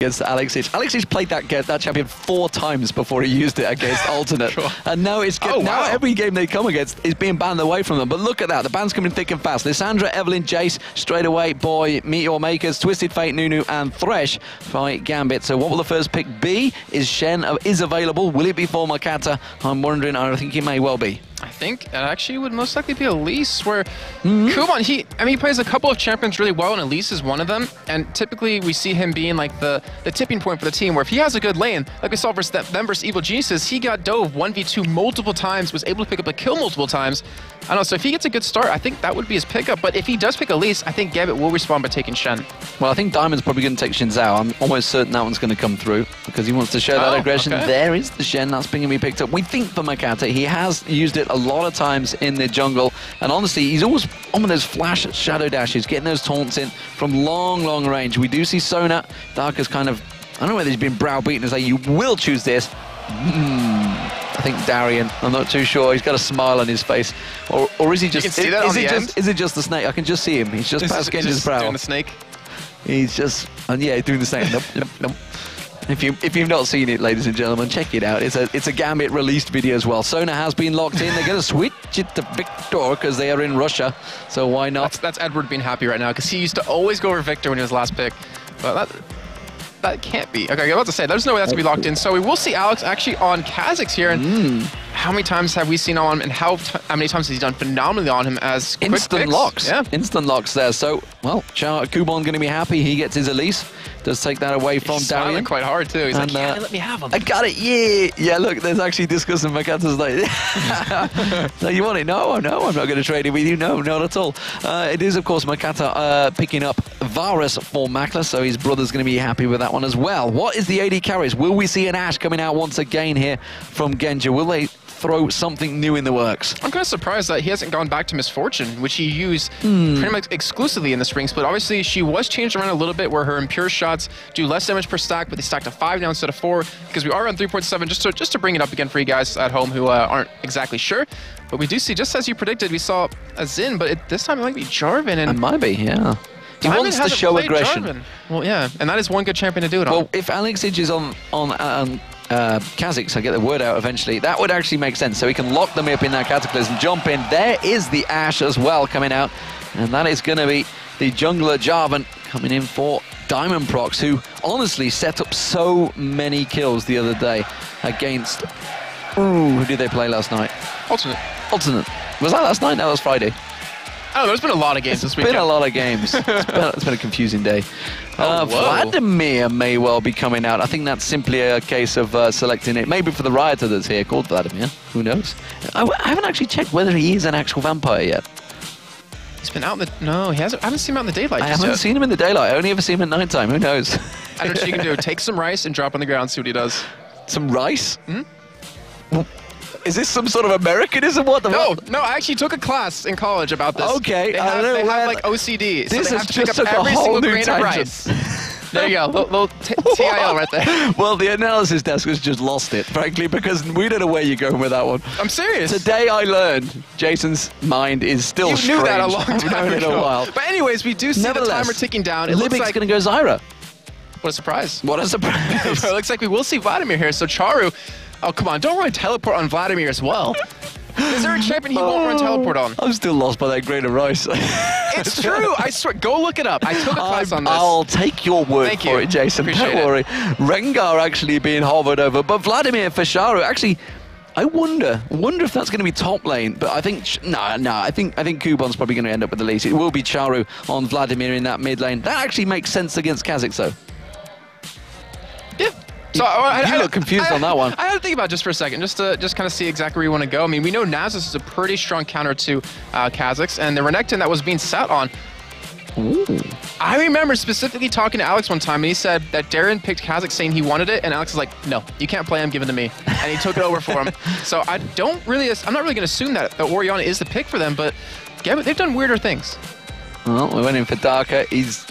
against Alexic. Alexic played that champion 4 times before he used it against Alternate. Sure. And now it's good. Now every game they come against is being banned away from them. But look at that. The ban's coming thick and fast. Lissandra, Evelyn, Jace, straight away, Boy, Meteor Makers, Twisted Fate, Nunu, and Thresh fight Gambit. So what will the first pick be? Is Shen is available? Will it be for Makata? I'm wondering. I think it may well be. I think it actually would most likely be Elise, where Kuban, he plays a couple of champions really well, and Elise is one of them. And typically we see him being like the tipping point for the team, where if he has a good lane, like we saw versus them versus Evil Geniuses, he got dove 1v2 multiple times, was able to pick up a kill multiple times. I don't know, so if he gets a good start, I think that would be his pickup. But if he does pick Elise, I think Gambit will respond by taking Shen. Well, I think Diamond's probably going to take Shen Zhao. I'm almost certain that one's going to come through because he wants to show that aggression. Okay. There is the Shen that's being picked up. We think for Makata, he has used it a lot of times in the jungle, and honestly, he's always on with those flash shadow dashes, getting those taunts in from long range. We do see Sona. Darker's kind of, I don't know whether he's been browbeaten and say, you will choose this. I think Darian, I'm not too sure. He's got a smile on his face, or is he just? Is it just the snake? I can just see him. He's just past Genji's brow. Doing the snake. He's just, yeah, doing the snake. Nope. If you've not seen it, ladies and gentlemen, check it out. It's a Gambit released video as well. Sona has been locked in. They're going to switch it to Victor because they are in Russia. So why not? That's Edward being happy right now because he used to always go over Victor when he was last pick. But that can't be. Okay, I'm about to say, there's no way that's going to be locked in. So we will see Alex actually on Kha'Zix here. And how many times have we seen on him, and how many times has he done phenomenally on him as quick instant picks? locks? Yeah. Instant locks there. So, well, Kuban going to be happy. He gets his Elise. Does take that away from He's Darian. smiling quite hard too. He's like, yeah, let me have him. I got it, yeah. Yeah, look, there's actually discussing Makata's like, no, you want it? No, I'm not going to trade it with you. No, not at all. It is, of course, Makata picking up Varus for Makla, so his brother's going to be happy with that one as well. What is the AD carries? Will we see an Ashe coming out once again here from Genji? Will they throw something new in the works? I'm kind of surprised that he hasn't gone back to Misfortune, which he used pretty much exclusively in the spring split. Obviously, she was changed around a little bit where her impure shots do less damage per stack, but they stack to 5 now instead of 4 because we are on 3.7, just to bring it up again for you guys at home who aren't exactly sure. But we do see, just as you predicted, we saw a Xin, but this time it might be Jarvan. And it might be, yeah. He wants to show aggression. Jarvan. Well, yeah, and that is one good champion to do it on. Well, if Alexic is on Kha'Zix, I get the word out eventually, that would actually make sense. So he can lock them up in that Cataclysm, jump in. There is the Ashe as well coming out. And that is going to be the jungler Jarvan coming in for Diamond Prox, who honestly set up so many kills the other day against... Ooh, who did they play last night? Alternate. Was that last night? No, that was Friday. Oh, there's been a lot of games this week. It's been a lot of games. It's been a confusing day. Vladimir may well be coming out. I think that's simply a case of selecting it. Maybe for the Rioter that's here called Vladimir. Who knows? I haven't actually checked whether he is an actual vampire yet. He's been out in the... No, he hasn't. I haven't seen him out in the daylight. I haven't seen him in the daylight. I only ever see him at nighttime. Who knows? I don't know what you can do. Take some rice and drop on the ground, see what he does. Some rice? Is this some sort of Americanism? What the fuck? No, I actually took a class in college about this. Okay, they have like OCD, so this they have to pick up every single grain of rice. There you go, little TIL right there. Well, the analysis desk has just lost it, frankly, because we don't know where you're going with that one. I'm serious. Today I learned Jason's mind is still strange. You knew that a long time ago. In a while. But anyways, we do see the timer ticking down. It looks like going to go Zyra. What a surprise. What a surprise. It looks like we will see Vladimir here, so Charu... Oh, come on, don't run teleport on Vladimir as well. Is there a champion he won't run teleport on? I'm still lost by that grain of rice. It's true, I swear. Go look it up. I took a class on this. I'll take your word for it, Jason. Appreciate don't worry. Rengar actually being hovered over, but Vladimir for Charu, actually, I wonder if that's going to be top lane, but I think, I think Kuban's probably going to end up with the lead. It will be Charu on Vladimir in that mid lane. That actually makes sense against Kha'Zix, though. Yeah. So you look confused on that one. I had to think about it just for a second, just to kind of see exactly where you want to go. I mean, we know Nasus is a pretty strong counter to Kha'Zix, and the Renekton that was being sat on. Ooh. I remember specifically talking to Alex one time, and he said that Darren picked Kha'Zix saying he wanted it, and Alex was like, no, you can't play him, give it to me. And he took it over for him. So I'm not really going to assume that Orianna is the pick for them, but Gambit, they've done weirder things. Well, we went in for Darker. He's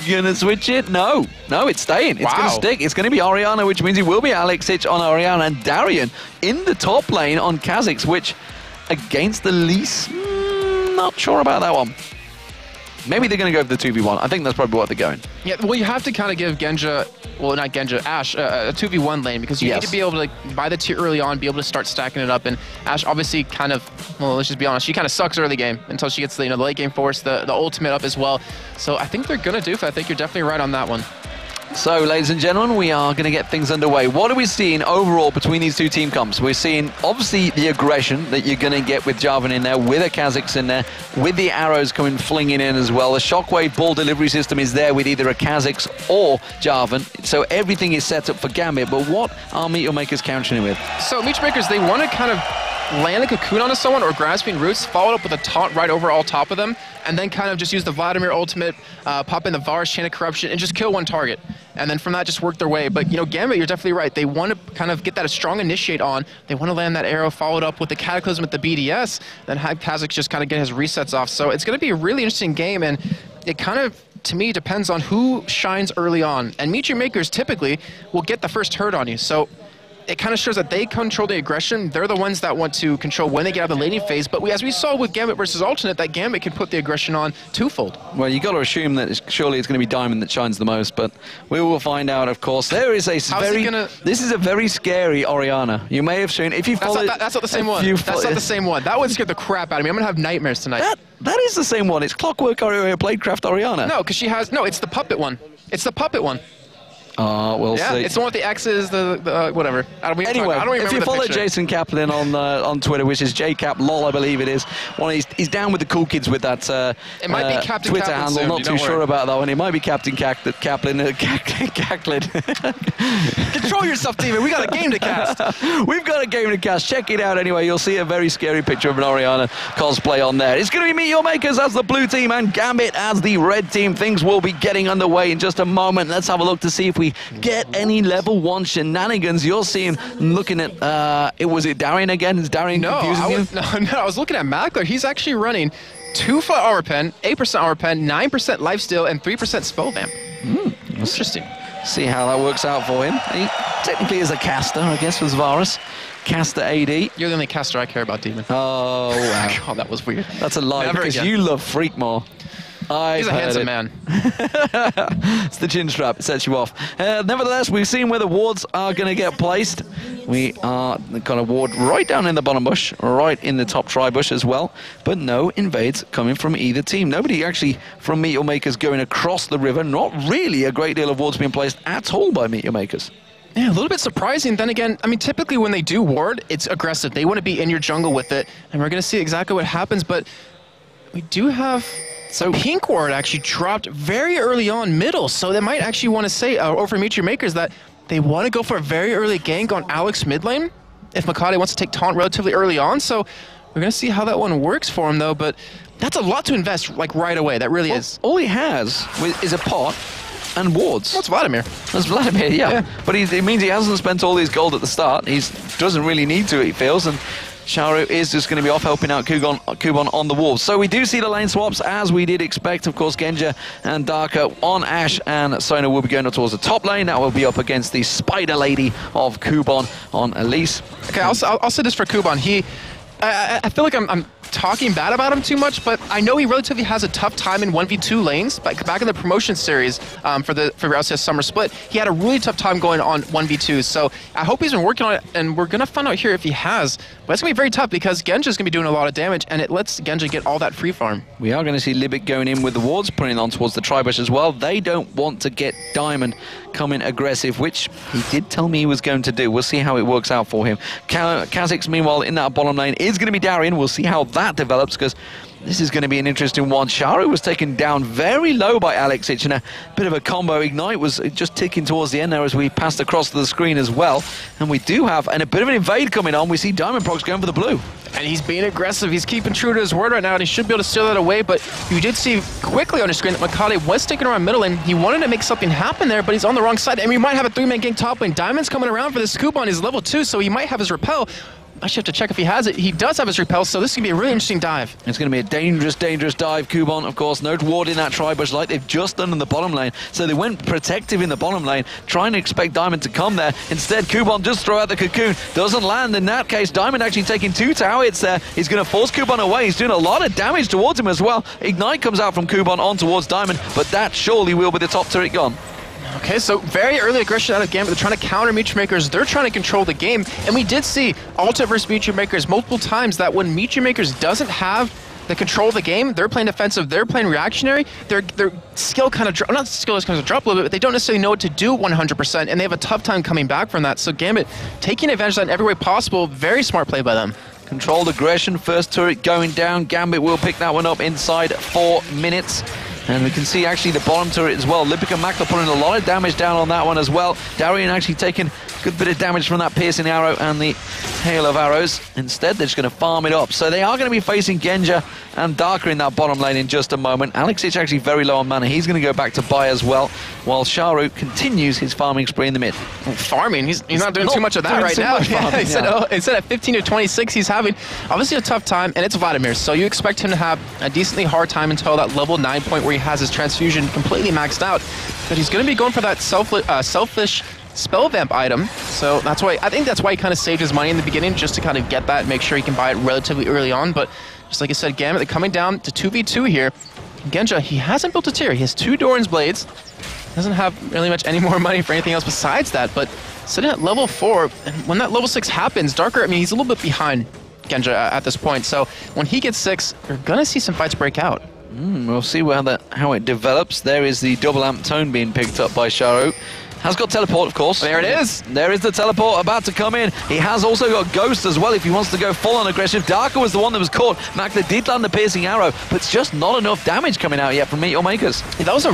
gonna switch it? No, it's staying. It's gonna stick. It's gonna be Orianna, which means it will be Alexic on Orianna and Darian in the top lane on Kha'Zix, which against the Lease, not sure about that one. Maybe they're going to go for the 2v1. I think that's probably what they're going. Yeah, well, you have to kind of give Genja, well, not Genja, Ashe, a 2v1 lane, because you need to be able to, like, buy the tier early on, be able to start stacking it up, and Ashe obviously kind of, well, let's just be honest, she kind of sucks early game until she gets the, the late game force, the ultimate up as well. So I think they're going to doof. I think you're definitely right on that one. So, ladies and gentlemen, we are going to get things underway. What are we seeing overall between these two team comps? We're seeing, obviously, the aggression that you're going to get with Jarvan in there, with a Kha'Zix in there, with the arrows coming flinging in as well. The Shockwave ball delivery system is there with either a Kha'Zix or Jarvan. So everything is set up for Gambit. But what are Meteor Makers countering with? So, Meteor Makers, they want to kind of land a cocoon onto someone or grasping roots, followed up with a taunt right over all top of them, and then kind of just use the Vladimir ultimate, pop in the Varus Chain of Corruption, and just kill one target. And then from that, just work their way. But, Gambit, you're definitely right. They want to kind of get that a strong initiate on. They want to land that arrow, followed up with the Cataclysm at the BDS, then have Kha'Zix just kind of get his resets off. So it's going to be a really interesting game, and it kind of, to me, depends on who shines early on. And Meteor Makers typically will get the first hurt on you. So it kind of shows that they control the aggression. They're the ones that want to control when they get out of the laning phase. But as we saw with Gambit versus Alternate, that Gambit can put the aggression on twofold. Well, you got to assume that surely it's going to be Diamond that shines the most, but we will find out, of course. There is a this is a very scary Orianna. You may have seen, if you follow... That's not the same one. That's not the same one. That one scared the crap out of me. I'm going to have nightmares tonight. That is the same one. It's Clockwork Bladecraft Orianna. No, because she has... No, it's the puppet one. It's the puppet one. We'll see. It's the one with the X's, the whatever. Anyway, if you follow Jason Kaplan on Twitter, which is JCapLol, I believe it is, he's down with the cool kids with that it might be Captain Twitter Kaplan handle. soon, Not too sure about that one. It might be Captain Kaplan. Control yourself, David. We got a game to cast. We've got a game to cast. Check it out anyway. You'll see a very scary picture of an Orianna cosplay on there. It's going to be Meteor Makers as the blue team and Gambit as the red team. Things will be getting underway in just a moment. Let's have a look to see if we get any level 1 shenanigans. You're seeing, looking at, was it Darian again? Is Darian confusing you? No, I was looking at Mackler. He's actually running 2-foot armor pen, 8% armor pen, 9% lifesteal, and 3% spell vamp. Interesting. See how that works out for him. He technically is a caster, I guess, was Varus. Caster AD. You're the only caster I care about, Demon. Oh, wow. God, that was weird. That's a lie, Never because again. You love Freakmore. He's a handsome man. It's the chin strap. It sets you off. Nevertheless, we've seen where the wards are going to get placed. We are going to ward right down in the bottom bush, right in the top try bush as well. But no invades coming from either team. Nobody actually from Meteor Makers going across the river. Not really a great deal of wards being placed at all by Meteor Makers. Yeah, a little bit surprising. Then again, I mean, typically when they do ward, it's aggressive. They want to be in your jungle with it. And we're going to see exactly what happens. But we do have... So Pink Ward actually dropped very early on middle, so they might actually want to say over Meteor Makers that they want to go for a very early gank on Alex mid lane if Makade wants to take taunt relatively early on. So we're going to see how that one works for him, though. But that's a lot to invest like right away. That really is. All he has is a pot and wards. What's Vladimir? That's Vladimir, yeah. But it means he hasn't spent all his gold at the start. He doesn't really need to, he feels. And Sharu is just going to be off helping out Kuban on the wall. So we do see the lane swaps as we did expect. Of course, Genja and Darker on Ashe, and Sona will be going up towards the top lane. That will be up against the Spider Lady of Kuban on Elise. Okay, I'll say this for Kuban. I feel like I'm talking bad about him too much, but I know he relatively has a tough time in 1v2 lanes. Back in the promotion series for LCS Summer Split, he had a really tough time going on 1v2. So I hope he's been working on it, and we're going to find out here if he has. But it's going to be very tough because Genja's going to be doing a lot of damage, and it lets Genja get all that free farm. We are going to see Libic going in with the wards, putting on towards the Tribush as well. They don't want to get Diamond coming aggressive, which he did tell me he was going to do. We'll see how it works out for him. Kha'Zix, meanwhile, in that bottom lane is going to be Darian. We'll see how that develops, because this is going to be an interesting one. Sharu was taken down very low by Alexic in a bit of a combo. Ignite was just ticking towards the end there as we passed across the screen as well. And we do have a bit of an invade coming on. We see Diamond Prox going for the blue. And he's being aggressive. He's keeping true to his word right now, and he should be able to steal that away. But you did see quickly on the screen that Makade was sticking around middle lane. He wanted to make something happen there, but he's on the wrong side. And we might have a 3-man gank top lane. Diamond's coming around for this scoop on his level 2, so he might have his repel. actually have to check if he has it. He does have his repel, so this is going to be a really interesting dive. It's going to be a dangerous, dangerous dive. Kuban, of course, no ward in that tri-bush like they've just done in the bottom lane. So they went protective in the bottom lane, trying to expect Diamond to come there. Instead, Kuban just throw out the cocoon. Doesn't land. In that case, Diamond actually taking 2 tower hits there. He's going to force Kuban away. He's doing a lot of damage towards him as well. Ignite comes out from Kuban on towards Diamond, but that surely will be the top turret gone. Okay, so very early aggression out of Gambit. They're trying to counter Meteor Makers. They're trying to control the game. And we did see Alta versus Meteor Makers multiple times that when Meteor Makers doesn't have the control of the game, they're playing defensive, they're playing reactionary, their skill kind of not skill is kind of drop a little bit, but they don't necessarily know what to do 100%, and they have a tough time coming back from that. So Gambit taking advantage of that in every way possible. Very smart play by them. Controlled aggression, first turret going down. Gambit will pick that one up inside 4 minutes. And we can see actually the bottom turret as well. Lipic and Makta putting a lot of damage down on that one as well. Darien actually taking a good bit of damage from that piercing arrow and the hail of arrows. Instead, they're just going to farm it up. So they are going to be facing Genja and Darker in that bottom lane in just a moment. Alexic actually very low on mana. He's going to go back to buy as well, while Sharu continues his farming spree in the mid. Farming? He's not doing too much of that right now. Instead of 15 to 26, he's having obviously a tough time, and it's Vladimir. So you expect him to have a decently hard time until that level 9 point where he has his transfusion completely maxed out. But he's going to be going for that selfish spell vamp item. So that's why, I think that's why he kind of saved his money in the beginning, just to kind of get that, make sure he can buy it relatively early on. But just like I said, Gambit, they're coming down to 2v2 here. Genja, he hasn't built a tier. He has 2 Doran's Blades. Doesn't have really much any more money for anything else besides that, but sitting at level 4, and when that level 6 happens, Darker, I mean, he's a little bit behind Genja at this point. So when he gets 6, you're going to see some fights break out. We'll see how it develops. There is the double amp tone being picked up by Sharu. Has got teleport, of course. There it is. There is the teleport about to come in. He has also got Ghost as well if he wants to go full on aggressive. Darker was the one that was caught. Makta did land the piercing arrow, but it's just not enough damage coming out yet from Meteor Makers. That was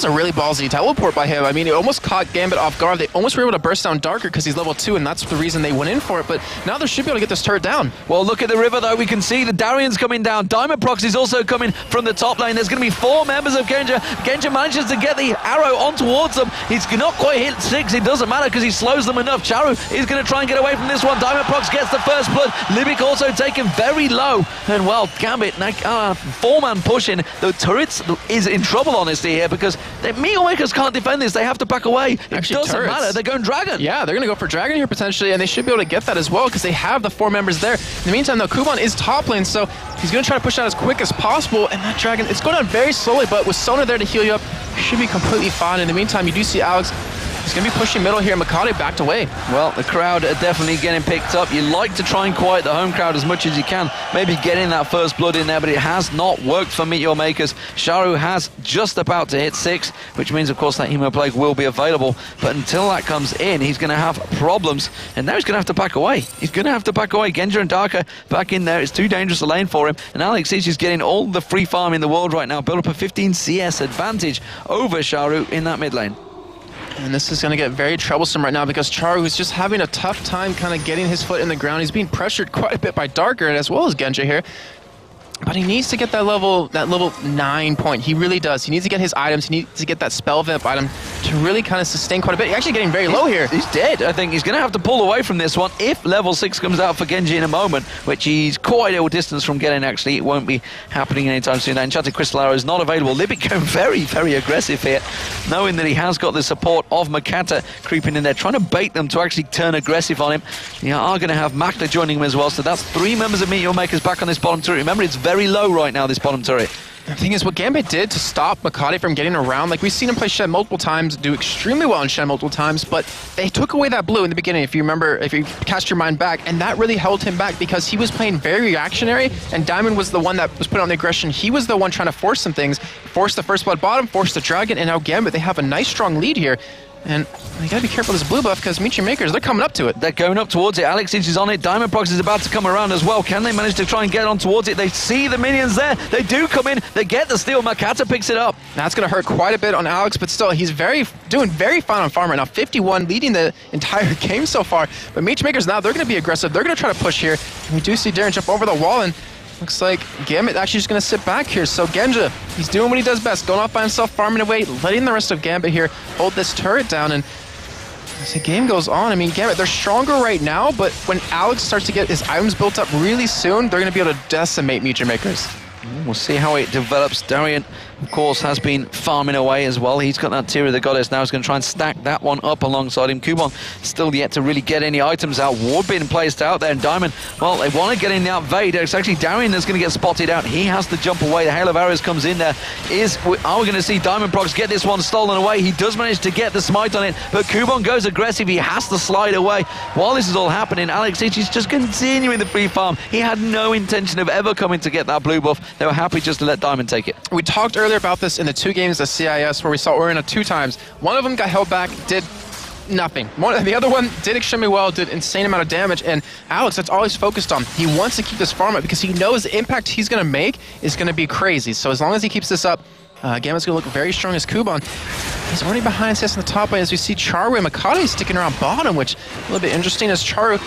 a really ballsy teleport by him. I mean, it almost caught Gambit off guard. They almost were able to burst down Darker because he's level 2, and that's the reason they went in for it. But now they should be able to get this turret down. Well, look at the river, though. We can see the Darian's coming down. Diamond Prox is also coming from the top lane. There's going to be 4 members of Genja. Genja manages to get the arrow on towards them. He's not quite hit 6. It doesn't matter because he slows them enough. Charu is going to try and get away from this one. Diamond Prox gets the first blood. Libic also taken very low. And, well, Gambit, 4-man pushing. The turrets is in trouble, honestly, here because Meteor Makers can't defend this. They have to back away. It doesn't matter. They're going Dragon. Yeah, they're going to go for Dragon here potentially, and they should be able to get that as well because they have the 4 members there. In the meantime, though, Kuban is top lane, so he's going to try to push out as quick as possible, and that Dragon, it's going down very slowly, but with Sona there to heal you up, you should be completely fine. In the meantime, you do see Alex. He's going to be pushing middle here. Makade backed away. Well, the crowd are definitely getting picked up. You like to try and quiet the home crowd as much as you can. Maybe getting that first blood in there, but it has not worked for Meteor Makers. Sharu has just about to hit 6, which means, of course, that Hemoplague will be available. But until that comes in, he's going to have problems. And now he's going to have to back away. He's going to have to back away. Genja and Darker back in there. It's too dangerous a lane for him. And Alex is just getting all the free farm in the world right now. Build up a 15 CS advantage over Sharu in that mid lane. And this is going to get very troublesome right now because Charu is just having a tough time kind of getting his foot in the ground. He's being pressured quite a bit by Darker as well as Genja here. But he needs to get that level 9 point. He really does. He needs to get his items. He needs to get that spell vamp item to really kind of sustain quite a bit. He's actually getting very low here. He's dead. I think he's going to have to pull away from this one if level 6 comes out for Genji in a moment, which he's quite ill distance from getting, actually. It won't be happening anytime soon. That Enchanted Crystal Arrow is not available. Libic going very, very aggressive here, knowing that he has got the support of Makata creeping in there, trying to bait them to actually turn aggressive on him. They are going to have Makta joining him as well, so that's 3 members of Meteor Makers back on this bottom turret. Remember, it's very low right now, this bottom turret. The thing is, what Gambit did to stop Makade from getting around, like we've seen him play Shen multiple times, do extremely well in Shen multiple times, but they took away that blue in the beginning, if you remember, if you cast your mind back, and that really held him back because he was playing very reactionary, and Diamond was the one that was putting on the aggression. He was the one trying to force some things, force the first blood bottom, force the dragon, and now Gambit, they have a nice strong lead here. And you gotta be careful with this blue buff because Meteor Makers, they're coming up to it. They're going up towards it. Alex is on it. Diamond Prox is about to come around as well. Can they manage to try and get on towards it? They see the minions there. They do come in. They get the steal. Makata picks it up. That's gonna hurt quite a bit on Alex, but still, he's doing very fine on farm right now. 51, leading the entire game so far. But Meteor Makers now, they're gonna be aggressive. They're gonna try to push here. And we do see Darren jump over the wall, and looks like Gambit actually just going to sit back here. So Genja, he's doing what he does best, going off by himself, farming away, letting the rest of Gambit here hold this turret down. And As the game goes on, I mean, Gambit, they're stronger right now, but when Alex starts to get his items built up really soon, they're going to be able to decimate Muture Makers. We'll see how it develops. Darian, of course, has been farming away as well. He's got that Tear of the Goddess now. He's going to try and stack that one up alongside him. Kubon still yet to really get any items out. Ward being placed out there, and Diamond, well, they want to get in that Vade. It's actually Darian that's going to get spotted out. He has to jump away. The Hail of Arrows comes in there. Are we going to see Diamond Prox get this one stolen away? He does manage to get the smite on it, but Kubon goes aggressive. He has to slide away. While this is all happening, Alex is just continuing the free farm. He had no intention of ever coming to get that blue buff. They were happy just to let Diamond take it. We talked earlier about this in the 2 games of CIS where we saw Oriana 2 times. One of them got held back, did nothing. The other one did extremely well, did insane amount of damage, and Alex, that's all he's focused on. He wants to keep this farm up because he knows the impact he's going to make is going to be crazy. So as long as he keeps this up, Gambit's going to look very strong as Kubon. He's already behind CS in the top lane as we see Charu and Makati sticking around bottom, which is a little bit interesting as Charu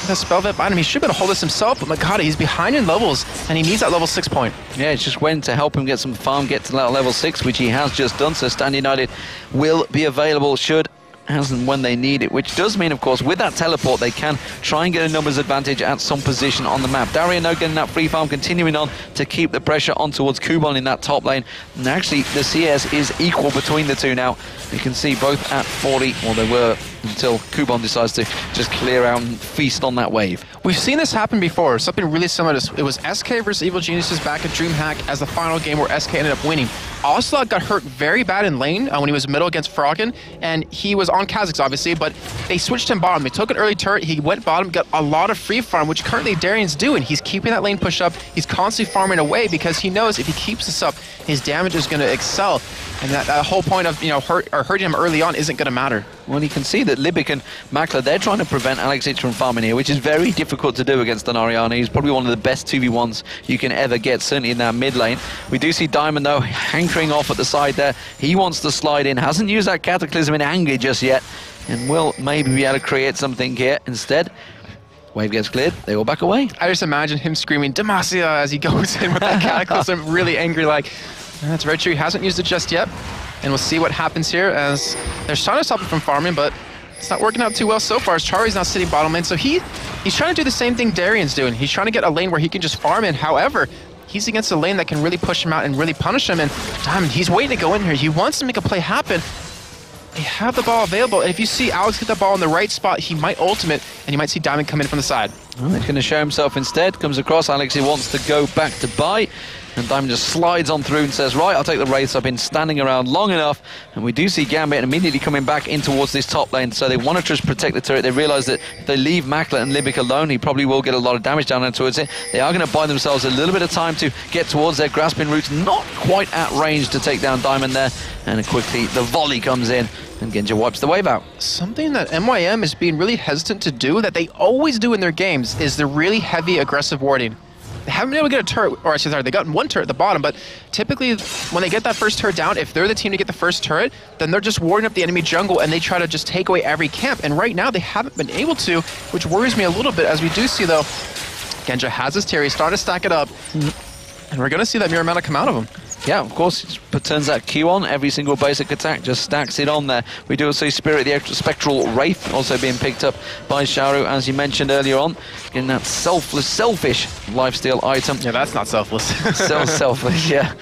has spell vet item. He should be able to hold this himself, but Makati, he's behind in levels, and he needs that level 6 point. Yeah, it's just when to help him get some farm, get to level 6, which he has just done. So Stand United will be available should as and when they need it, which does mean, of course, with that teleport, they can try and get a numbers advantage at some position on the map. Darian now getting that free farm, continuing on to keep the pressure on towards Kubon in that top lane. And actually, the CS is equal between the two now. You can see both at 40, or they were until Kubon decides to just clear out and feast on that wave. We've seen this happen before, something really similar to it was SK versus Evil Geniuses back at DreamHack as the final game where SK ended up winning. Ocelot got hurt very bad in lane when he was middle against Froggen, and he was on Kha'Zix obviously, but they switched him bottom. They took an early turret, he went bottom, got a lot of free farm, which currently Darian's doing. He's keeping that lane push up, he's constantly farming away because he knows if he keeps this up, his damage is going to excel. And that whole point of hurting him early on isn't going to matter. Well, you can see that Libic and Makler, they're trying to prevent Alexic from farming here, which is very difficult to do against an Orianna. He's probably one of the best 2v1s you can ever get, certainly in that mid lane. We do see Diamond, though, hankering off at the side there. He wants to slide in, hasn't used that Cataclysm in anger just yet, and will maybe be able to create something here instead. Wave gets cleared, they all back away. I just imagine him screaming, Demacia, as he goes in with that Cataclysm, really angry like. That's very true. He hasn't used it just yet, and we'll see what happens here as they're trying to stop him from farming, but it's not working out too well so far as Chari's now sitting bottom lane. So he's trying to do the same thing Darian's doing. He's trying to get a lane where he can just farm in. However, he's against a lane that can really push him out and really punish him. And Diamond, he's waiting to go in here. He wants to make a play happen. They have the ball available, and if you see Alex get the ball in the right spot, he might ultimate, and you might see Diamond come in from the side. Well, he's going to show himself instead. Comes across, Alex, he wants to go back to buy. And Diamond just slides on through and says, right, I'll take the race. I've been standing around long enough. And we do see Gambit immediately coming back in towards this top lane. So they want to just protect the turret. They realise that if they leave Makler and Libic alone, he probably will get a lot of damage down there towards it. They are going to buy themselves a little bit of time to get towards their grasping routes. Not quite at range to take down Diamond there. And quickly the volley comes in and Genja wipes the wave out. Something that MYM is being really hesitant to do, that they always do in their games, is the really heavy aggressive warding. They haven't been able to get a turret, or actually, sorry, they got one turret at the bottom, but typically when they get that first turret down, if they're the team to get the first turret, then they're just warding up the enemy jungle and they try to just take away every camp. And right now they haven't been able to, which worries me a little bit, as we do see though, Genja has his Terry, starting to stack it up, and we're going to see that Mirror Mana come out of him. Yeah, of course, it turns that Q on. Every single basic attack just stacks it on there. We do see Spirit, the extra Spectral Wraith, also being picked up by Sharu, as you mentioned earlier on. Getting that selfish lifesteal item. Yeah, that's not selfless. Selfish, yeah.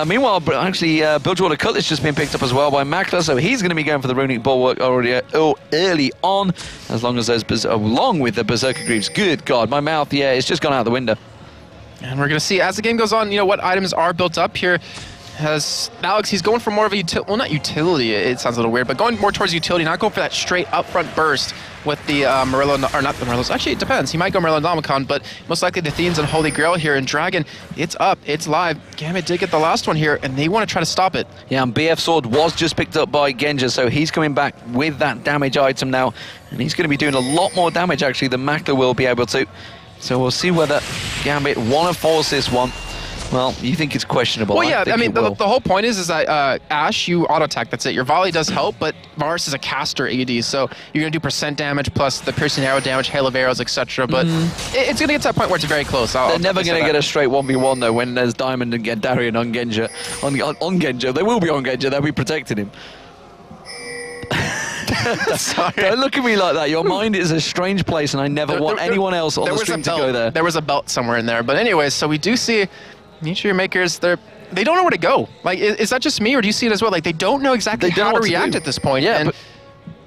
Meanwhile, actually, Bilgewater Cutlass just been picked up as well by Makler, so he's going to be going for the Runic Bulwark already early on, as long as those, along with the Berserker Greaves. Good God, my mouth, yeah, it's just gone out the window. And we're going to see, as the game goes on, what items are built up here. As Alex, he's going for more of a well, not utility, it sounds a little weird, but going more towards utility, not going for that straight upfront burst with the Morello, or not the Morellos. Actually, it depends. He might go Morello Nomicon, but most likely the Themes and Holy Grail here. And Dragon, it's up, it's live. Gambit did get the last one here, and they want to try to stop it. Yeah, and BF Sword was just picked up by Genja, so he's coming back with that damage item now, and he's going to be doing a lot more damage, actually, than Makler will be able to. So we'll see whether Gambit want to force this one. Well, you think it's questionable. Well, yeah, I mean, the whole point is that Ashe, you auto-attack, that's it. Your volley does help, but Varus is a caster AD, so you're going to do % damage plus the piercing arrow damage, hail of arrows, etc. But it's going to get to that point where it's very close. They're never going to get a straight 1v1, though, when there's Diamond and Darian on Genja. On Genja. They will be on Genja. They'll be protecting him. Sorry. Don't look at me like that. Your mind is a strange place, and I never want anyone else on the stream to go there. There was a belt somewhere in there. But anyways, so we do see Meteor Makers, they don't know where to go. Like, is that just me, or do you see it as well? Like, they don't know exactly how to react at this point. Yeah,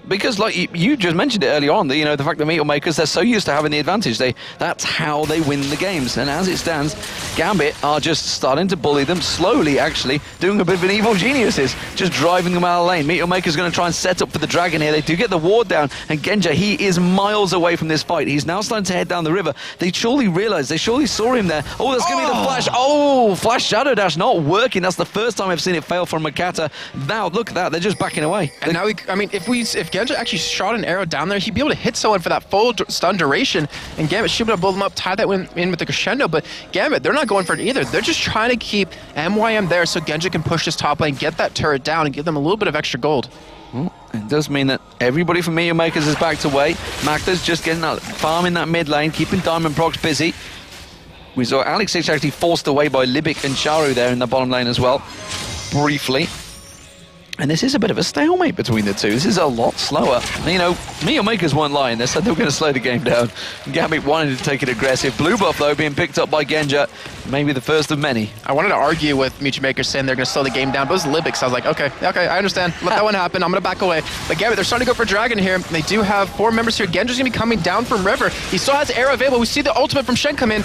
because like you just mentioned it earlier on, the fact that Meteor Makers, they're so used to having the advantage. That's how they win the games. And as it stands, Gambit are just starting to bully them slowly, actually, doing a bit of an evil geniuses, just driving them out of the lane. Meteor Maker's going to try and set up for the dragon here. They do get the ward down, and Genja, he is miles away from this fight. He's now starting to head down the river. They surely realized, they surely saw him there. Oh, that's going to be the flash. Oh, flash Shadow Dash not working. That's the first time I've seen it fail from Makata. Now, look at that. They're just backing away. And now, if Genja actually shot an arrow down there, he'd be able to hit someone for that full stun duration, and Gambit should be able to blow them up, tie that in with the crescendo, but Gambit, they're not going for it either. They're just trying to keep MYM there so Genja can push this top lane, get that turret down, and give them a little bit of extra gold. Well, it does mean that everybody from Meteor Makers is backed away. Magda's just getting that farm in that mid lane, keeping Diamond Procs busy. We saw Alex H actually forced away by Libic and Charu there in the bottom lane as well, briefly. And this is a bit of a stalemate between the two. This is a lot slower. Meteor Makers weren't lying. They said they were going to slow the game down. Gambit wanted to take it aggressive. Blue buff, though, being picked up by Genja. Maybe the first of many. I wanted to argue with Meteor Makers saying they're going to slow the game down, but it was Libic, so I was like, okay, I understand. Let that one happen. I'm going to back away. But Gambit, they're starting to go for Dragon here. They do have 4 members here. Genja's going to be coming down from River. He still has arrow available. We see the ultimate from Shen come in.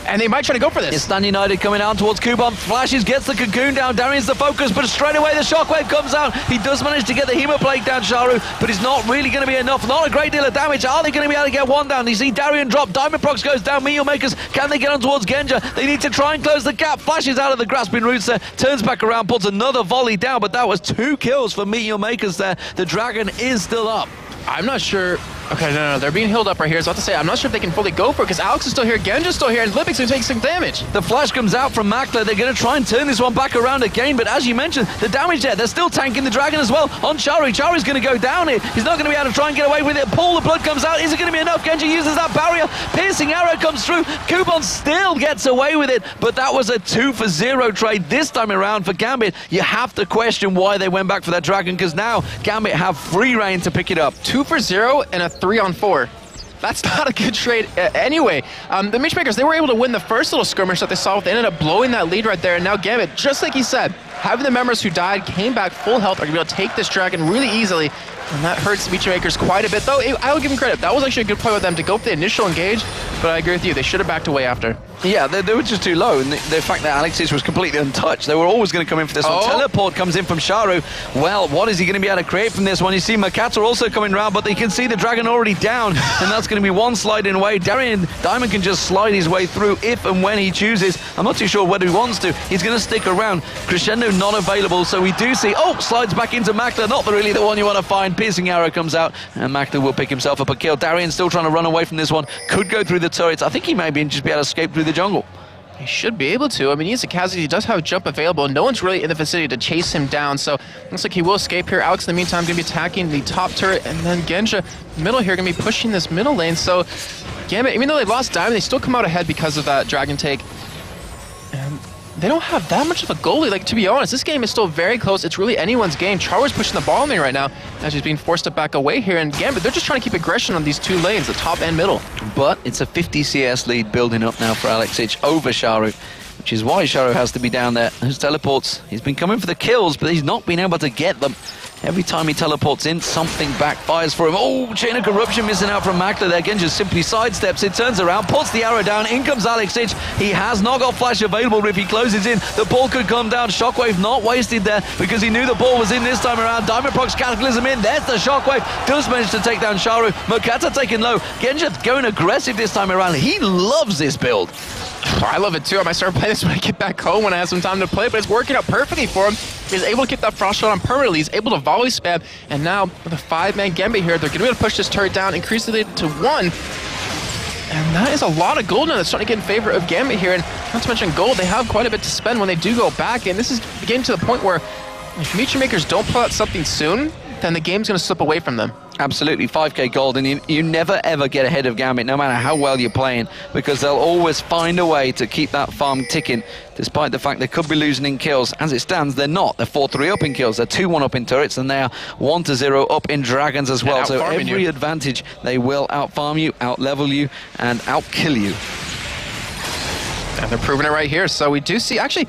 And they might try to go for this. It's Stan United coming down towards Kuban. Flashes, gets the Cocoon down. Darian's the focus, but straight away the Shockwave comes out. He does manage to get the Hemoplague down, Charu, but it's not really going to be enough. Not a great deal of damage. Are they going to be able to get one down? You see Darian drop. Diamond Procs goes down. Meteor Makers, can they get on towards Genja? They need to try and close the gap. Flashes out of the grasping roots there. Turns back around, puts another volley down, but that was 2 kills for Meteor Makers there. The Dragon is still up. I'm not sure. Okay, no, they're being healed up right here. I was about to say, I'm not sure if they can fully go for it because Alex is still here, Genja's still here, and Lipic's going to take some damage. The flash comes out from Makler. They're going to try and turn this one back around again, but as you mentioned, the damage there, they're still tanking the Dragon as well on Charu. Charu's going to go down here. He's not going to be able to try and get away with it. Pull, the blood comes out. Is it going to be enough? Genja uses that barrier. Piercing arrow comes through. Kuban still gets away with it, but that was a 2-for-0 trade this time around for Gambit. You have to question why they went back for that Dragon, because now Gambit have free reign to pick it up. 2-for-0 and a 3-on-4. That's not a good trade anyway. The Matchmakers, they were able to win the first little skirmish that they saw. They ended up blowing that lead right there. And now Gambit, just like he said, having the members who died, came back full health, are going to be able to take this Dragon really easily. And that hurts the Matchmakers quite a bit. Though, I will give them credit. That was actually a good play with them to go for the initial engage. But I agree with you. They should have backed away after. Yeah, they were just too low. And the fact that Alexis was completely untouched, they were always going to come in for this one. Teleport comes in from Charu. Well, what is he going to be able to create from this one? You see Makata also coming around, but they can see the Dragon already down. And that's going to be one sliding away. Diamond can just slide his way through if and when he chooses. I'm not too sure whether he wants to. He's going to stick around. Crescendo not available, so we do see... Oh, slides back into Makta. Not really the one you want to find. Piercing arrow comes out, and Makta will pick himself up a kill. Darian still trying to run away from this one. Could go through the turrets. I think he may just be able to escape through the jungle. He should be able to. I mean, he's a casualty. He does have a jump available. No one's really in the vicinity to chase him down, so looks like he will escape here. Alex, in the meantime, going to be attacking the top turret, and then Genja, middle here, going to be pushing this middle lane. So Gambit, even though they lost Diamond, they still come out ahead because of that Dragon take. And they don't have that much of a goalie. Like, to be honest, this game is still very close. It's really anyone's game. Charwar's pushing the ball lane right now as he's being forced to back away here. And Gambit, they're just trying to keep aggression on these 2 lanes, the top and middle. But it's a 50 CS lead building up now for Alex H over Charu, which is why Charu has to be down there. Those teleports, he's been coming for the kills, but he's not been able to get them. Every time he teleports in, something backfires for him. Oh, Chain of Corruption missing out from Makler there. Again, just simply sidesteps it, turns around, puts the arrow down. In comes Alex H. He has not got flash available. If he closes in, the ball could come down. Shockwave not wasted there because he knew the ball was in this time around. Diamond Procs Cataclysm in. There's the Shockwave. Does manage to take down Charu. Makata taking low. Genja going aggressive this time around. He loves this build. I love it too. I might start playing this when I get back home when I have some time to play, but it's working out perfectly for him. He's able to keep that frost shot on permanently. He's able to volley spam, and now with a 5-man Gambit here, they're going to be able to push this turret down, increase the lead to 1. And that is a lot of gold now that's starting to get in favor of Gambit here. And not to mention gold, they have quite a bit to spend when they do go back. And this is getting to the point where if Matchmakers don't pull out something soon, then the game's going to slip away from them. Absolutely, 5k gold, and you never ever get ahead of Gambit, no matter how well you're playing, because they'll always find a way to keep that farm ticking, despite the fact they could be losing in kills. As it stands, they're not. They're 4-3 up in kills, they're 2-1 up in turrets, and they are 1-0 up in dragons as well. So every advantage, they will out-farm you, out-level you, and out-kill you. And they're proving it right here. So we do see, actually,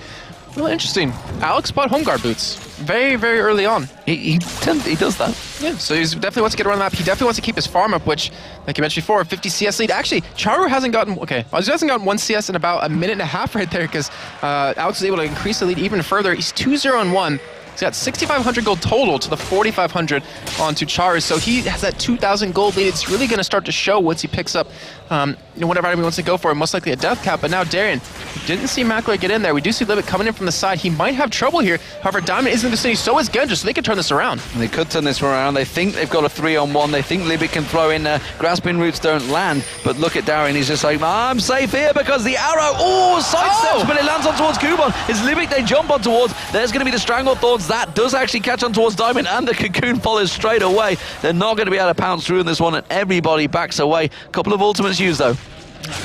really interesting. Alex bought home guard boots very, very early on. He does that. Yeah, so he definitely wants to get around the map. He definitely wants to keep his farm up, which, like you mentioned before, 50 CS lead. Actually, Charu hasn't gotten, he hasn't gotten 1 CS in about a minute and a half right there, because Alex was able to increase the lead even further. He's 2-0-1. He's got 6,500 gold total to the 4,500 onto Charu. So he has that 2,000 gold lead. It's really going to start to show once he picks up whatever item he wants to go for, most likely a death cap. But now Darien didn't see Makler get in there. We do see Libik coming in from the side. He might have trouble here. However, Diamond is in the city, so is Genja, so they could turn this around. They could turn this around. They think they've got a 3-on-1. They think Libik can throw in grasping roots don't land. But look at Darien. He's just like, I'm safe here because the arrow, sidesteps, but it lands on towards Kuban. It's Libik they jump on towards. There's going to be the Strangle Thorns. That does actually catch on towards Diamond, and the Cocoon follows straight away. They're not going to be able to pounce through in this one, and everybody backs away. Couple of ultimates used, though.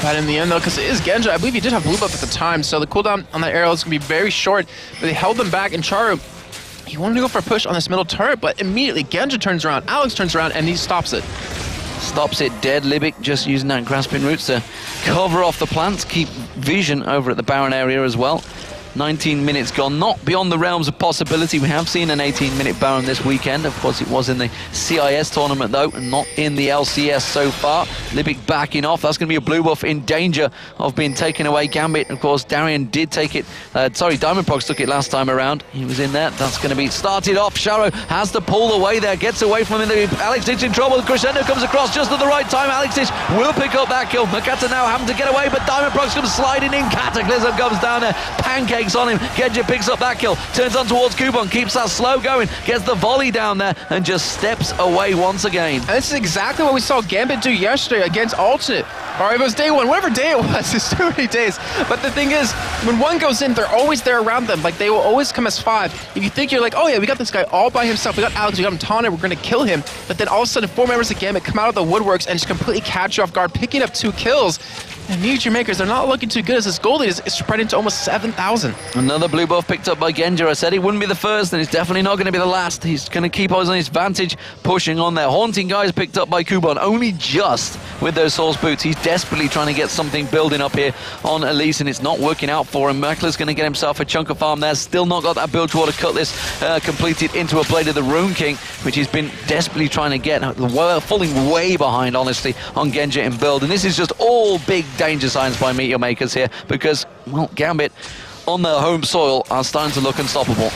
But in the end, though, because it is Genja, I believe he did have blue buff at the time, so the cooldown on that arrow is going to be very short. But they held them back, and Charu, he wanted to go for a push on this middle turret, but immediately Genja turns around, Alex turns around, and he stops it. Stops it dead. Libik just using that grasping roots to cover off the plants, keep vision over at the Baron area as well. 19 minutes gone, not beyond the realms of possibility. We have seen an 18-minute Baron this weekend. Of course, it was in the CIS tournament, though, and not in the LCS so far. Libik backing off. That's going to be a blue buff in danger of being taken away. Gambit, of course, Darien did take it. Diamond Prox took it last time around. He was in there. That's going to be started off. Sharo has to pull away there, gets away from him. Alex Ditch in trouble. Crescendo comes across just at the right time. Alex Ditch will pick up that kill. Makata now having to get away, but Diamond Prox comes sliding in. Cataclysm comes down there. Pancake on him. Genja picks up that kill, turns on towards Kuban, keeps that slow going, gets the volley down there, and just steps away once again. And this is exactly what we saw Gambit do yesterday against Alternate. Or it was day one, whatever day it was, it's too many days. But the thing is, when one goes in, they're always there around them. Like, they will always come as 5. If you think you're like, oh yeah, we got this guy all by himself, we got Alex, we got him taunted, we're going to kill him. But then all of a sudden, 4 members of Gambit come out of the woodworks and just completely catch you off guard, picking up 2 kills. And Miniature Makers, they're not looking too good as this gold is spreading to almost 7,000. Another blue buff picked up by Genja. I said he wouldn't be the first, and it's definitely not going to be the last. He's going to keep us on his vantage, pushing on there. Haunting guys picked up by Kuban, only just with those Source Boots. He's desperately trying to get something building up here on Elise, and it's not working out for him. Merkler's going to get himself a chunk of farm there. Still not got that build to cut this completed into a Blade of the Rune King, which he's been desperately trying to get. Falling way behind, honestly, on Genja in build. And this is just all big danger signs by Meteor Makers here, because, well, Gambit on their home soil are starting to look unstoppable.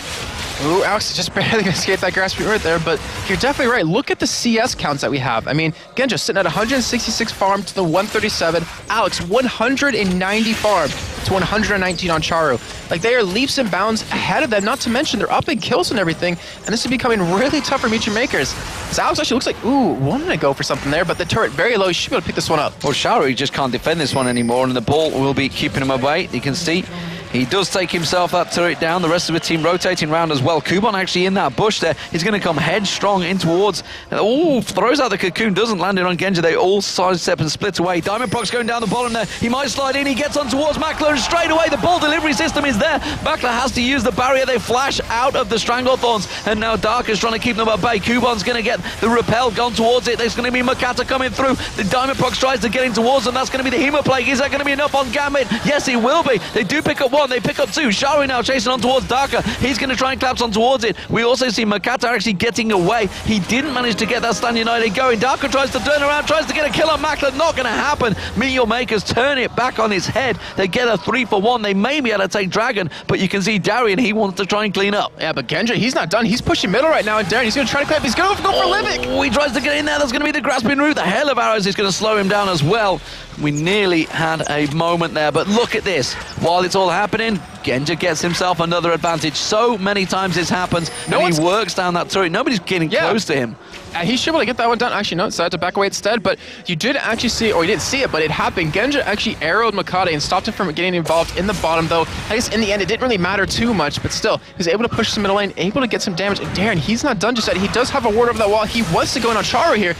Ooh, Alex just barely escaped that grasping right there, but you're definitely right. Look at the CS counts that we have. I mean, Genja sitting at 166 farm to the 137. Alex, 190 farm to 119 on Charu. Like, they are leaps and bounds ahead of them, not to mention they're up in kills and everything, and this is becoming really tough for Miniature Makers. So Alex actually looks like, wanted to go for something there, but the turret very low. He should be able to pick this one up. Well, Charu just can't defend this one anymore, and the ball will be keeping him away. You can see he does take himself that turret down. The rest of the team rotating around as well. Kuban actually in that bush there. He's going to come headstrong in towards... throws out the Cocoon. Doesn't land it on Genja. They all sidestep and split away. Diamond Prox going down the bottom there. He might slide in. He gets on towards Makler, and straight away the ball delivery system is there. Makler has to use the barrier. They flash out of the Stranglethorns, and now Dark is trying to keep them at bay. Kuban's going to get the repel gone towards it. There's going to be Makata coming through. The Diamond Prox tries to get in towards them. That's going to be the Hemoplague. Is that going to be enough on Gambit? Yes, it will be. They do pick up 1. They pick up 2. Shari now chasing on towards Darker. He's going to try and collapse on towards it. We also see Makata actually getting away. He didn't manage to get that Stand United going. Darker tries to turn around, tries to get a kill on Makler. Not going to happen. Meteor Makers turn it back on his head. They get a 3-for-1. They may be able to take Dragon, but you can see Darien, he wants to try and clean up. Yeah, but Genja, he's not done. He's pushing middle right now, and Darien, he's going to try to clean up. He's going to go for Livik. He tries to get in there. That's going to be the grasping root. The hell of arrows is going to slow him down as well. We nearly had a moment there, but look at this. While it's all happening, Genja gets himself another advantage. So many times this happens, and he works down that turret. Nobody's getting close to him. He should be able to get that one done. Actually, no, decided to back away instead, but you did actually see, or you didn't see it, but it happened. Genja actually arrowed Makade and stopped him from getting involved in the bottom, though. I guess in the end, it didn't really matter too much, but still, he was able to push the middle lane, able to get some damage. And Darren, he's not done just yet. He does have a ward over that wall. He wants to go in on Charu here,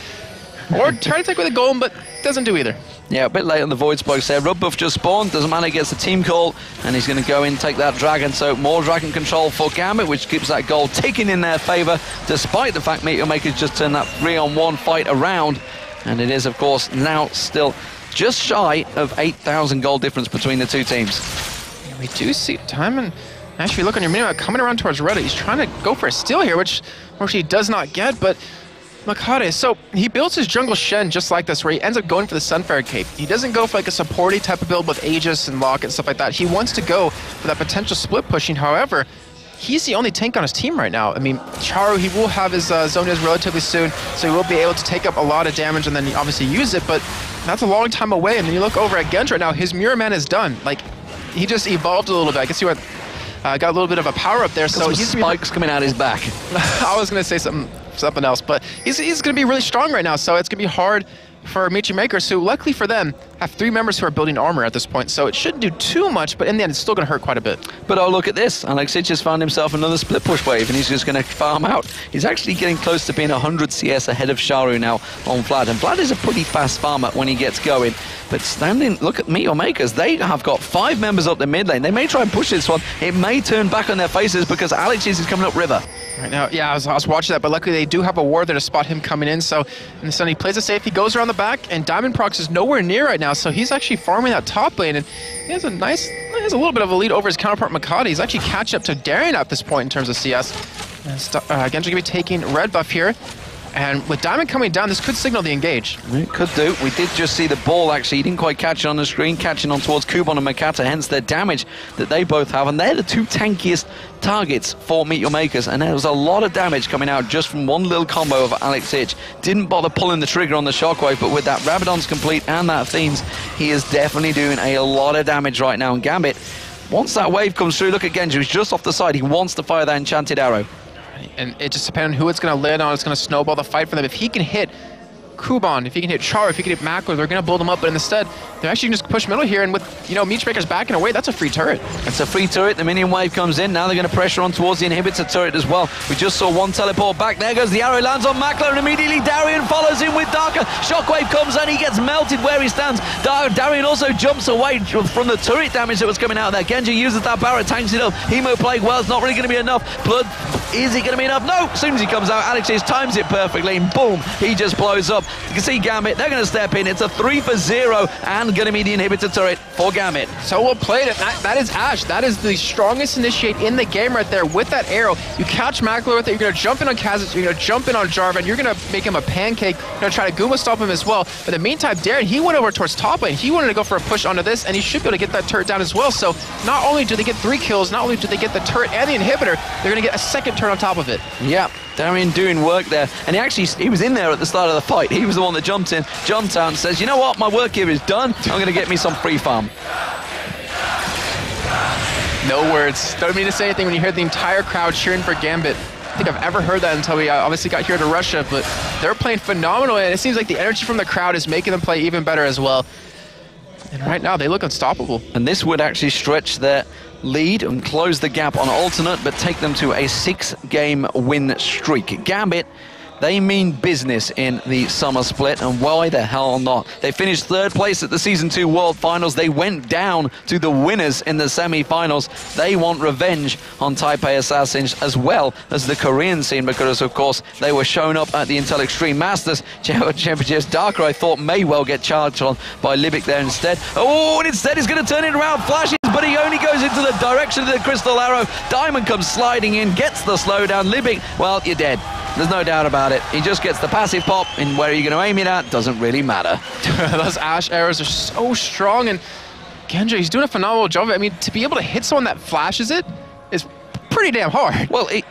or try to take away the golem, but doesn't do either. Yeah, a bit late on the Void Spikes there. Rub buff just spawned, doesn't matter, gets the team call, and he's going to go in and take that dragon. So more dragon control for Gambit, which keeps that goal ticking in their favour, despite the fact Meteor Makers just turned that 3-on-1 fight around. And it is, of course, now still just shy of 8,000 gold difference between the two teams. Yeah, we do see Diamond, actually, look on your minimap, coming around towards Red. He's trying to go for a steal here, which he does not get, but Makade, so he builds his jungle Shen just like this, where he ends up going for the Sunfire Cape. He doesn't go for like a supporty type of build with Aegis and Lock and stuff like that. He wants to go for that potential split pushing. However, he's the only tank on his team right now. I mean, Charu, he will have his Zonias relatively soon, so he will be able to take up a lot of damage and then obviously use it, but that's a long time away. And then you look over at Genja right now, his Mirror Man is done. Like, he just evolved a little bit. I guess he went, got a little bit of a power up there. So he's spikes coming out his back. I was going to say something else, but he's going to be really strong right now, so it's going to be hard for Meteor Makers, who luckily for them have 3 members who are building armor at this point, so it shouldn't do too much, but in the end it's still going to hurt quite a bit. But oh, look at this. Alexic has found himself another split push wave, and he's just going to farm out. He's actually getting close to being 100 CS ahead of Charu now on Vlad, and Vlad is a pretty fast farmer when he gets going. But standing, look at Meteor Makers. They have got 5 members up the mid lane. They may try and push this one. It may turn back on their faces because Alexic is coming up river. Right now, yeah, I was watching that, but luckily they do have a ward there to spot him coming in, so in the sun he plays it safe, he goes around the back, and Diamond Prox is nowhere near right now, so he's actually farming that top lane, and he has a little bit of a lead over his counterpart Makade. He's actually catching up to Darien at this point in terms of CS. And Genja going to be taking red buff here. And with Diamond coming down, this could signal the engage. It could do. We did just see the ball, actually. He didn't quite catch it on the screen, catching on towards Kuban and Makata, hence their damage that they both have. And they're the 2 tankiest targets for Meteor Makers. And there was a lot of damage coming out just from one little combo of Alexic. Didn't bother pulling the trigger on the shockwave, but with that Rabadon's complete and that Fiends, he is definitely doing a lot of damage right now. And Gambit, once that wave comes through, look at Genja, he's just off the side. He wants to fire that enchanted arrow. And it just depends on who it's going to land on. It's going to snowball the fight for them. If he can hit Kuban, if he can hit Char, if he can hit Makler, they're going to build him up. But instead, they're actually just push middle here. And with, Meteor Makers backing away, that's a free turret. It's a free turret. The minion wave comes in. Now they're going to pressure on towards the inhibitor turret as well. We just saw one teleport back. There goes the arrow, lands on Makler, and immediately Darien follows in with Darker. Shockwave comes and he gets melted where he stands. Darien also jumps away from the turret damage that was coming out there. Genja uses that Barret, tanks it up. Hemo Plague, well, it's not really going to be enough. Blood, is it going to be enough? No! As soon as he comes out, Alexic times it perfectly, and boom, he just blows up. You can see Gambit, they're going to step in. It's a 3-for-0, and going to be the inhibitor turret for Gambit. So well played. That is Ashe. That is the strongest initiate in the game right there with that arrow. You catch Makler with it, you're going to jump in on Kha'Zix, you're going to jump in on Jarvan, you're going to make him a pancake, you're going to try to Guma stop him as well. But in the meantime, Darren, he went over towards top lane. He wanted to go for a push onto this, and he should be able to get that turret down as well. So not only do they get 3 kills, not only do they get the turret and the inhibitor, they're going to get a second turret on top of it. Yeah, Darien doing work there. And he was in there at the start of the fight. He was the one that jumped in. Jumped out and says, you know what, my work here is done. I'm going to get me some free farm. No words. Don't mean to say anything when you hear the entire crowd cheering for Gambit. I think I've ever heard that until we obviously got here to Russia, but they're playing phenomenal, and it seems like the energy from the crowd is making them play even better as well. And right now, they look unstoppable. And this would actually stretch their lead and close the gap on alternate, but take them to a 6-game win streak. Gambit, they mean business in the summer split, and why the hell not? They finished 3rd place at the Season 2 World Finals. They went down to the winners in the semi-finals. They want revenge on Taipei Assassins as well as the Korean scene, because of course they were shown up at the Intel Extreme Masters Championships. Darker, I thought, may well get charged on by Libic there instead. Oh, and instead he's going to turn it around, flashes, but he only goes into the direction of the crystal arrow. Diamond comes sliding in, gets the slowdown. Libic, well, you're dead. There's no doubt about it. He just gets the passive pop, and where are you going to aim it at doesn't really matter. Those Ashe arrows are so strong, and Genja, he's doing a phenomenal job of it. I mean, to be able to hit someone that flashes it is pretty damn hard. Well, he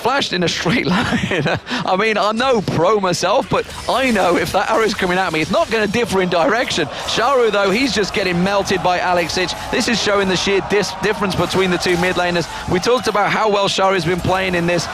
flashed in a straight line. I mean, I'm no pro myself, but I know if that arrow's coming at me, it's not going to differ in direction. Sharu, though, he's just getting melted by Alexic. This is showing the sheer difference between the two mid laners. We talked about how well Sharu's been playing in this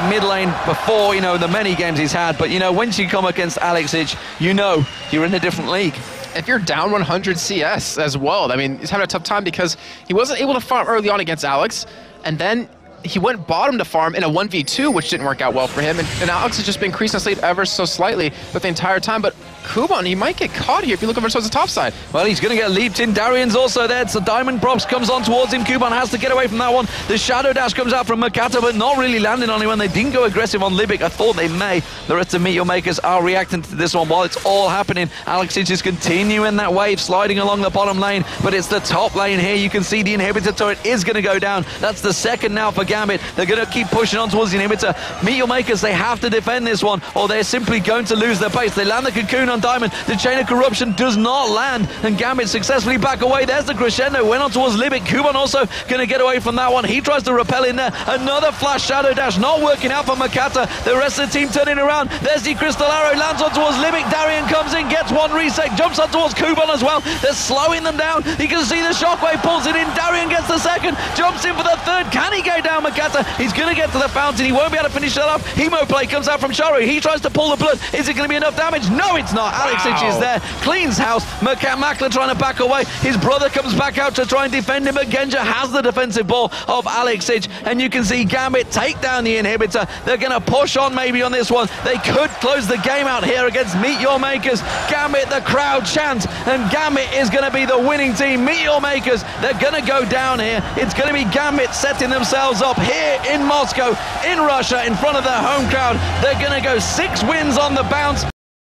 mid lane before, you know, the many games he's had. But, you know, once you come against Alexic, you know you're in a different league. If you're down 100 CS as well, I mean, he's having a tough time because he wasn't able to farm early on against Alex, and then he went bottom to farm in a 1v2, which didn't work out well for him, and Alex has just been increasing his lead ever so slightly with the entire time, but Kuban, he might get caught here if you look over towards the top side. Well, he's going to get leaped in. Darian's also there. So Diamond Props comes on towards him. Kuban has to get away from that one. The Shadow Dash comes out from Makata, but not really landing on anyone. They didn't go aggressive on Libic. I thought they may. The rest of Meteor Makers are reacting to this one while it's all happening. Alexic is continuing that wave, sliding along the bottom lane, but it's the top lane here. You can see the inhibitor turret is going to go down. That's the second now for Gambit. They're going to keep pushing on towards the inhibitor. Meteor Makers, they have to defend this one, or they're simply going to lose their pace. They land the cocoon on Diamond. The chain of corruption does not land, and Gambit successfully back away. There's the crescendo, went on towards Libic. Kuban also going to get away from that one. He tries to repel in there. Another flash shadow dash, not working out for Makata. The rest of the team turning around. There's the crystal arrow, lands on towards Libic. Darian comes in, gets one reset, jumps on towards Kuban as well. They're slowing them down. You can see the shockwave pulls it in. Darian gets the second, jumps in for the third. Can he go down, Makata? He's going to get to the fountain. He won't be able to finish that off. Hemo play comes out from Sharu. He tries to pull the blood. Is it going to be enough damage? No, it's not. Alexic is there, cleans house. Makla trying to back away. His brother comes back out to try and defend him, but Genja has the defensive ball of Alexic, and you can see Gambit take down the inhibitor. They're going to push on maybe on this one. They could close the game out here against Meteor Makers. Gambit, the crowd chant, and Gambit is going to be the winning team. Meteor Makers, they're going to go down here. It's going to be Gambit setting themselves up here in Moscow, in Russia, in front of their home crowd. They're going to go 6 wins on the bounce.